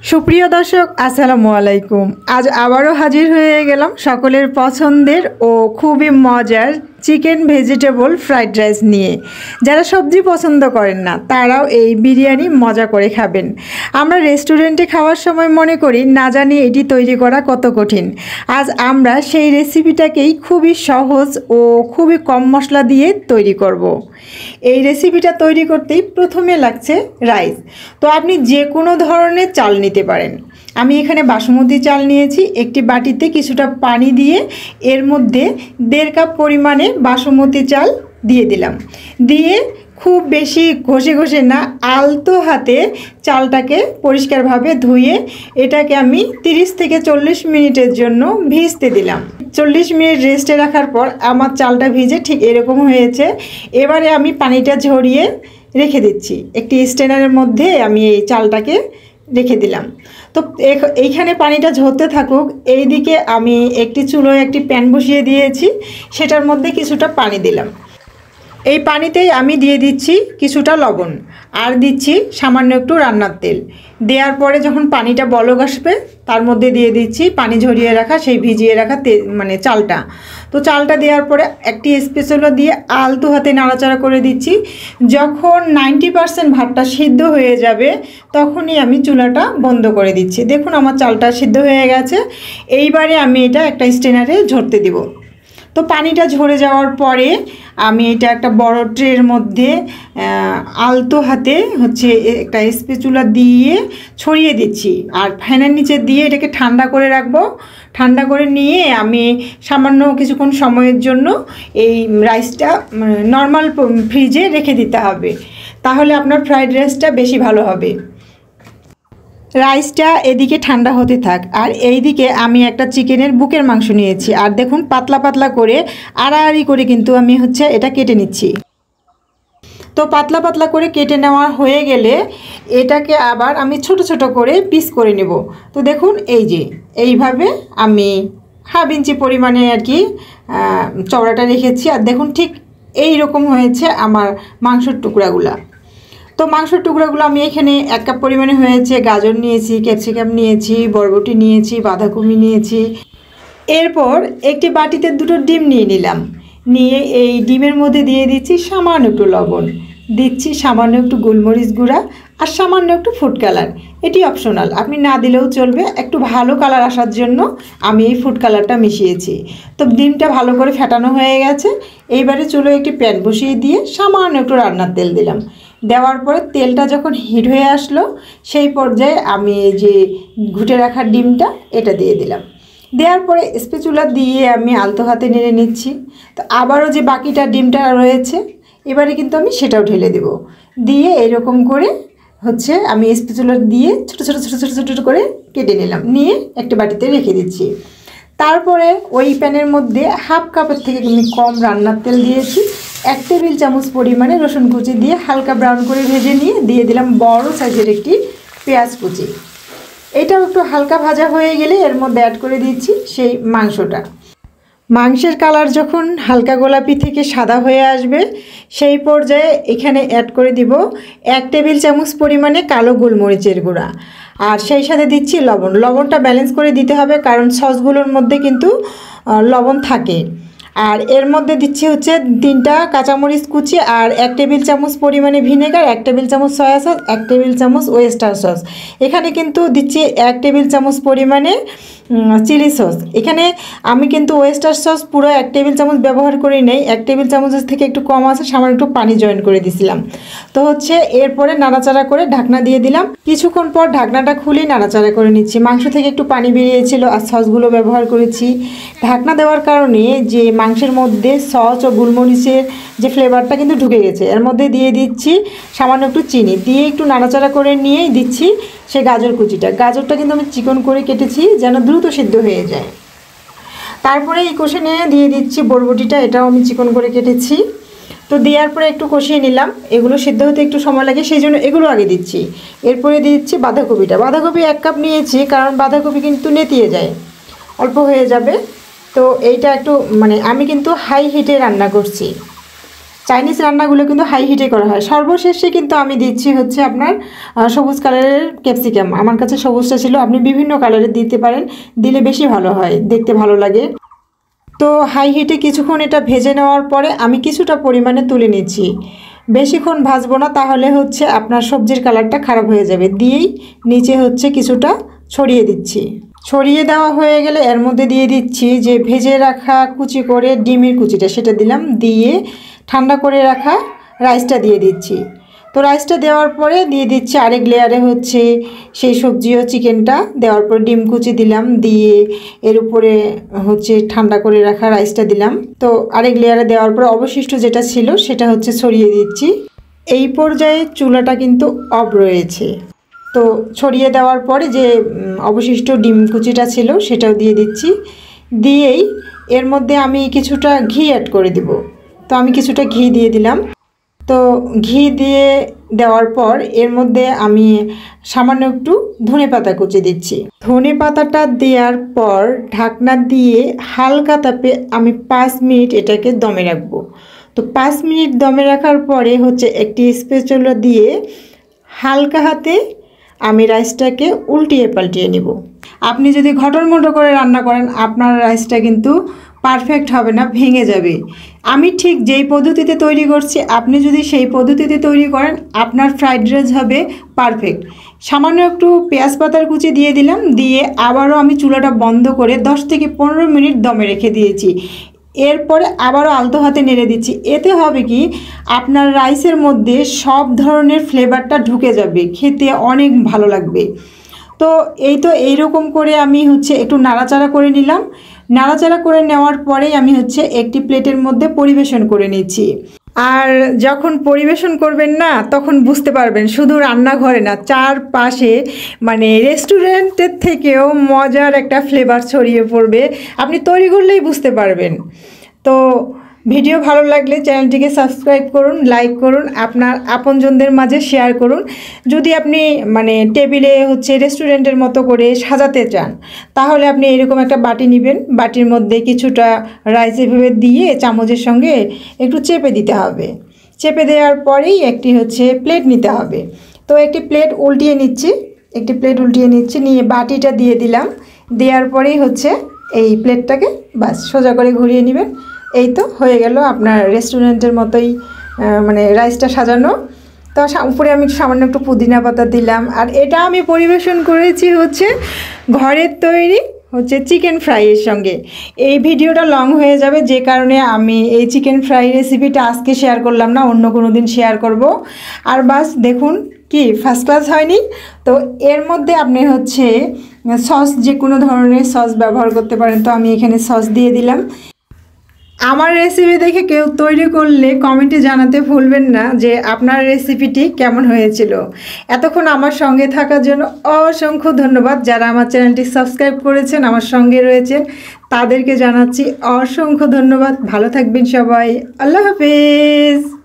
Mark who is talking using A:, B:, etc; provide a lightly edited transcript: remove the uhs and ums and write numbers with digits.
A: সুপ্রিয় দর্শক আসসালামু আলাইকুম। আজ আবারও হাজির হয়ে গেলাম সকলের পছন্দের ও খুবই মজার চিকেন ভেজিটেবল ফ্রাইড রাইস নিয়ে। যারা সবজি পছন্দ করেন না তারাও এই বিরিয়ানি মজা করে খাবেন। আমরা রেস্টুরেন্টে খাওয়ার সময় মনে করি না জানি এটি তৈরি করা কত কঠিন। আজ আমরা সেই রেসিপিটাকেই খুবই সহজ ও খুবই কম মশলা দিয়ে তৈরি করব। এই রেসিপিটা তৈরি করতেই প্রথমে লাগছে রাইস। তো আপনি যে কোনো ধরনের চাল নিতে পারেন। আমি এখানে বাসমতি চাল নিয়েছি। একটি বাটিতে কিছুটা পানি দিয়ে এর মধ্যে 1.5 কাপ পরিমাণে বাসমতি চাল দিয়ে দিলাম। দিয়ে খুব বেশি ঘষে ঘষে না, আলতো হাতে চালটাকে পরিষ্কারভাবে ধুয়ে এটাকে আমি 30 থেকে 40 মিনিটের জন্য ভিজতে দিলাম। 40 মিনিট রেস্টে রাখার পর আমার চালটা ভিজে ঠিক এরকম হয়েছে। এবারে আমি পানিটা ঝরিয়ে রেখে দিচ্ছি। একটি স্ট্রেনারের মধ্যে আমি এই চালটাকে রেখে দিলাম। তো এইখানে পানিটা ঝরতে থাকুক। এইদিকে আমি একটি চুলোয় একটি প্যান বসিয়ে দিয়েছি, সেটার মধ্যে কিছুটা পানি দিলাম। এই পানিতেই আমি দিয়ে দিচ্ছি কিছুটা লবণ আর দিচ্ছি সামান্য একটু রান্নার তেল। দেওয়ার পরে যখন পানিটা বলক আসবে তার মধ্যে দিয়ে দিচ্ছি পানি ঝরিয়ে রাখা সেই ভিজিয়ে রাখা চালটা। তো চালটা দেওয়ার পরে একটি স্প্যাচুলা দিয়ে আলতো হাতে নাড়াচাড়া করে দিচ্ছি। যখন 90% ভাতটা সিদ্ধ হয়ে যাবে তখনই আমি চুলাটা বন্ধ করে দিচ্ছি। দেখুন আমার চালটা সিদ্ধ হয়ে গেছে। এইবারে আমি এটা একটা স্ট্রেনারে ঝরতে দিব। তো পানিটা ঝরে যাওয়ার পরে আমি এটা একটা বড় ট্রের মধ্যে আলতো হাতে একটা স্প্যাচুলা দিয়ে ছড়িয়ে দিচ্ছি আর ফ্যানের নিচে দিয়ে এটাকে ঠান্ডা করে রাখবো। ঠান্ডা করে নিয়ে আমি সামান্য কিছুক্ষণ সময়ের জন্য এই রাইসটা নর্মাল ফ্রিজে রেখে দিতে হবে, তাহলে আপনার ফ্রাইড রাইসটা বেশি ভালো হবে। রাইসটা এদিকে ঠান্ডা হতে থাক আর এইদিকে আমি একটা চিকেনের বুকের মাংস নিয়েছি। আর দেখুন পাতলা পাতলা করে আড়াআড়ি করে কিন্তু আমি এটা কেটে নিচ্ছি। তো পাতলা পাতলা করে কেটে নেওয়া হয়ে গেলে এটাকে আবার আমি ছোট ছোট করে পিস করে নেব। তো দেখুন এই যে এইভাবে আমি 1/2 ইঞ্চি পরিমাণে আর কি চওড়াটা রেখেছি। আর দেখুন ঠিক এই রকম হয়েছে আমার মাংসের টুকরাগুলা। তো মাংসের টুকরাগুলো আমি এখানে 1 কাপ পরিমাণে হয়েছে। গাজর নিয়েছি, ক্যাপসিকাম নিয়েছি, বরবটি নিয়েছি, বাঁধাকপি নিয়েছি। এরপর একটি বাটিতে 2টো ডিম নিয়ে নিলাম। নিয়ে এই ডিমের মধ্যে দিয়ে দিচ্ছি সামান্য একটু লবণ, দিচ্ছি সামান্য একটু গোলমরিচ গুঁড়া আর সামান্য একটু ফুড কালার। এটি অপশনাল, আপনি না দিলেও চলবে। একটু ভালো কালার আসার জন্য আমি এই ফুড কালারটা মিশিয়েছি। তো ডিমটা ভালো করে ফেটানো হয়ে গেছে। এইবারে চুলোয় একটি প্যান বসিয়ে দিয়ে সামান্য একটু রান্নার তেল দিলাম। দেওয়ার পরে তেলটা যখন হিট হয়ে আসলো সেই পর্যায়ে আমি এই যে ঘুটে রাখা ডিমটা এটা দিয়ে দিলাম। দেওয়ার পরে স্প্যাচুলা দিয়ে আমি আলতো হাতে নেড়ে নিচ্ছি। তো আবারও যে বাকিটা ডিমটা রয়েছে এবারে কিন্তু আমি সেটাও ঢেলে দেব। দিয়ে এরকম করে আমি স্প্যাচুলা দিয়ে ছোটো ছোটো ছোটো ছোটো ছোটো করে কেটে নিলাম। নিয়ে একটা বাটিতে রেখে দিচ্ছি। তারপরে ওই প্যানের মধ্যে 1/2 কাপের থেকে আমি কম রান্নার তেল দিয়েছি। 1 টেবিল চামচ পরিমাণে রসুন কুচি দিয়ে হালকা ব্রাউন করে ভেজে নিয়ে দিয়ে দিলাম বড় সাইজের একটি পেঁয়াজ কুচি। এটাও একটু হালকা ভাজা হয়ে গেলে এর মধ্যে অ্যাড করে দিচ্ছি সেই মাংসটা। মাংসের কালার যখন হালকা গোলাপি থেকে সাদা হয়ে আসবে সেই পর্যায়ে এখানে অ্যাড করে দিব 1 টেবিল চামচ পরিমাণে কালো গোলমরিচের গুঁড়া। আর সেই সাথে দিচ্ছি লবণ। লবণটা ব্যালেন্স করে দিতে হবে কারণ সসগুলোর মধ্যে কিন্তু লবণ থাকে। আর এর মধ্যে দিচ্ছি 3টা কাঁচামরিচ কুচি আর 1 টেবিল চামচ পরিমাণে ভিনেগার, 1 টেবিল চামচ সয়া সস, 1 টেবিল চামচ ওয়েস্টার সস। এখানে কিন্তু দিচ্ছি 1 টেবিল চামচ পরিমাণে চিলি সস। এখানে আমি কিন্তু ওয়েস্টার সস পুরো 1 টেবিল চামচ ব্যবহার করি নাই, 1 টেবিল চামচের থেকে একটু কম আছে, সামান্য একটু পানি জয়েন করে দিছিলাম। তো এরপরে নাড়াচাড়া করে ঢাকনা দিয়ে দিলাম। কিছুক্ষণ পর ঢাকনাটা খুলে নাড়াচাড়া করে নিচ্ছি। মাংস থেকে একটু পানি বেরিয়েছিল আর সসগুলো ব্যবহার করেছি। ঢাকনা দেওয়ার কারণে যে মাংসের মধ্যে সস ও গোলমরিচের যে ফ্লেভারটা কিন্তু ঢুকে গেছে। এর মধ্যে দিয়ে দিচ্ছি সামান্য একটু চিনি, দিয়ে একটু নাড়াচাড়া করে নিয়েই দিচ্ছি সে গাজর কুচিটা। গাজরটা কিন্তু আমি চিকন করে কেটেছি যেন দ্রুত সিদ্ধ হয়ে যায়। তারপরে এই কষে নিয়ে দিয়ে দিচ্ছি বরবটিটা, এটাও আমি চিকন করে কেটেছি। তো দেওয়ার পরে একটু কষিয়ে নিলাম। এগুলো সিদ্ধ হতে একটু সময় লাগে সেই জন্য এগুলো আগে দিচ্ছি। এরপরে দিচ্ছি বাঁধাকপিটা। বাঁধাকপি 1 কাপ নিয়েছি কারণ বাঁধাকপি কিন্তু নেতিয়ে যায়, অল্প হয়ে যাবে। তো এইটা একটু আমি কিন্তু হাই হিটে রান্না করছি। চাইনিজ রান্নাগুলো কিন্তু হাই হিটে করা হয়। সর্বশেষে কিন্তু আমি দিচ্ছি হচ্ছে আপনার সবুজ কালারের ক্যাপসিকাম। আমার কাছে সবুজটা ছিল, আপনি বিভিন্ন কালারের দিতে পারেন, দিলে বেশি ভালো হয়, দেখতে ভালো লাগে। তো হাই হিটে কিছুক্ষণ এটা ভেজে নেওয়ার পরে আমি কিছুটা পরিমাণে তুলে নিচ্ছি। বেশিক্ষণ ভাজবো না, তাহলে হচ্ছে আপনার সবজির কালারটা খারাপ হয়ে যাবে। দিয়েই নিচে হচ্ছে কিছুটা ছড়িয়ে দিচ্ছি। ছড়িয়ে দেওয়া হয়ে গেলে এর মধ্যে দিয়ে দিচ্ছি যে ভেজে রাখা কুচি করে ডিমের কুচিটা, সেটা দিলাম। দিয়ে ঠান্ডা করে রাখা রাইসটা দিয়ে দিচ্ছি। তো রাইসটা দেওয়ার পরে দিয়ে দিচ্ছি আরেক লেয়ারে হচ্ছে সেই সবজি ও চিকেনটা। দেওয়ার পর ডিম কুচি দিলাম, দিয়ে এর উপরে হচ্ছে ঠান্ডা করে রাখা রাইসটা দিলাম। তো আরেক লেয়ারে দেওয়ার পর অবশিষ্ট যেটা ছিল সেটা হচ্ছে ছড়িয়ে দিচ্ছি। এই পর্যায়ে চুলাটা কিন্তু অফ রয়েছে। তো ছড়িয়ে দেওয়ার পরে যে অবশিষ্ট ডিম কুচিটা ছিল সেটাও দিয়ে দিচ্ছি। দিয়েই এর মধ্যে আমি কিছুটা ঘি অ্যাড করে দিব। তো আমি কিছুটা ঘি দিয়ে দিলাম। তো ঘি দিয়ে দেওয়ার পর এর মধ্যে আমি সামান্য একটু ধনেপাতা কুচি দিচ্ছি। ধনেপাতাটা দেওয়ার পর ঢাকনা দিয়ে হালকা তাপে আমি 5 মিনিট এটাকে দমে রাখবো। তো 5 মিনিট দমে রাখার পরে হচ্ছে একটি স্প্যাচুলা দিয়ে হালকা হাতে আমি রাইসটাকে উল্টিয়ে পাল্টিয়ে নিব। আপনি যদি ঘটনমটো করে রান্না করেন, আপনার রাইসটা কিন্তু পারফেক্ট হবে না, ভেঙে যাবে। আমি ঠিক যেই পদ্ধতিতে তৈরি করছি, আপনি যদি সেই পদ্ধতিতে তৈরি করেন, আপনার ফ্রাইড রাইস হবে পারফেক্ট। সামান্য একটু পেঁয়াজ পাতার কুচি দিয়ে দিলাম। দিয়ে আবারও আমি চুলাটা বন্ধ করে 10 থেকে 15 মিনিট দমে রেখে দিয়েছি। এরপরে আবারও আলতো হাতে নেড়ে দিচ্ছি। এতে হবে কি, আপনার রাইসের মধ্যে সব ধরনের ফ্লেভারটা ঢুকে যাবে, খেতে অনেক ভালো লাগবে। তো এইরকম করে আমি হচ্ছে একটু নাড়াচাড়া করে নিলাম। নাড়াচাড়া করে নেওয়ার পরেই আমি হচ্ছে একটি প্লেটের মধ্যে পরিবেশন করে নিচ্ছি। আর যখন পরিবেশন করবেন না, তখন বুঝতে পারবেন শুধু রান্নাঘরে না, চারপাশে মানে রেস্টুরেন্টের থেকেও মজার একটা ফ্লেভার ছড়িয়ে পড়বে। আপনি তৈরি করলেই বুঝতে পারবেন। তো ভিডিও ভালো লাগলে চ্যানেলটিকে সাবস্ক্রাইব করুন, লাইক করুন, আপনার আপনজনদের মাঝে শেয়ার করুন। যদি আপনি মানে টেবিলে হচ্ছে রেস্টুরেন্টের মতো করে সাজাতে চান, তাহলে আপনি এরকম একটা বাটি নেবেন। বাটির মধ্যে কিছুটা রাইস এভাবে দিয়ে চামচের সঙ্গে একটু চেপে দিতে হবে। চেপে দেওয়ার পরেই একটি হচ্ছে প্লেট নিতে হবে। তো একটি প্লেট উল্টিয়ে নিচ্ছি, নিয়ে বাটিটা দিয়ে দিলাম। দেওয়ার পরেই হচ্ছে এই প্লেটটাকে বাস সোজা করে ঘুরিয়ে নেবেন। এই তো হয়ে গেল আপনার রেস্টুরেন্টের মতোই মানে রাইসটা সাজানো। তো উপরে আমি সামান্য একটু পুদিনা পাতা দিলাম। আর এটা আমি পরিবেশন করেছি হচ্ছে ঘরের তৈরি হচ্ছে চিকেন ফ্রাইয়ের সঙ্গে। এই ভিডিওটা লং হয়ে যাবে, যে কারণে আমি এই চিকেন ফ্রাই রেসিপিটা আজকে শেয়ার করলাম না, অন্য কোনো দিন শেয়ার করব। আর বাস দেখুন কি ফার্স্ট ক্লাস হয়নি? তো এর মধ্যে আপনি হচ্ছে সস, যে কোনো ধরনের সস ব্যবহার করতে পারেন। তো আমি এখানে সস দিয়ে দিলাম। আমার রেসিপি দেখে কেউ তৈরি করলে কমেন্টে জানাতে ভুলবেন না যে আপনার রেসিপিটি কেমন হয়েছিল। এতক্ষণ আমার সঙ্গে থাকার জন্য অসংখ্য ধন্যবাদ। যারা আমার চ্যানেলটি সাবস্ক্রাইব করেছেন, আমার সঙ্গে রয়েছেন, তাদেরকে জানাচ্ছি অসংখ্য ধন্যবাদ। ভালো থাকবেন সবাই। আল্লাহ হাফেজ।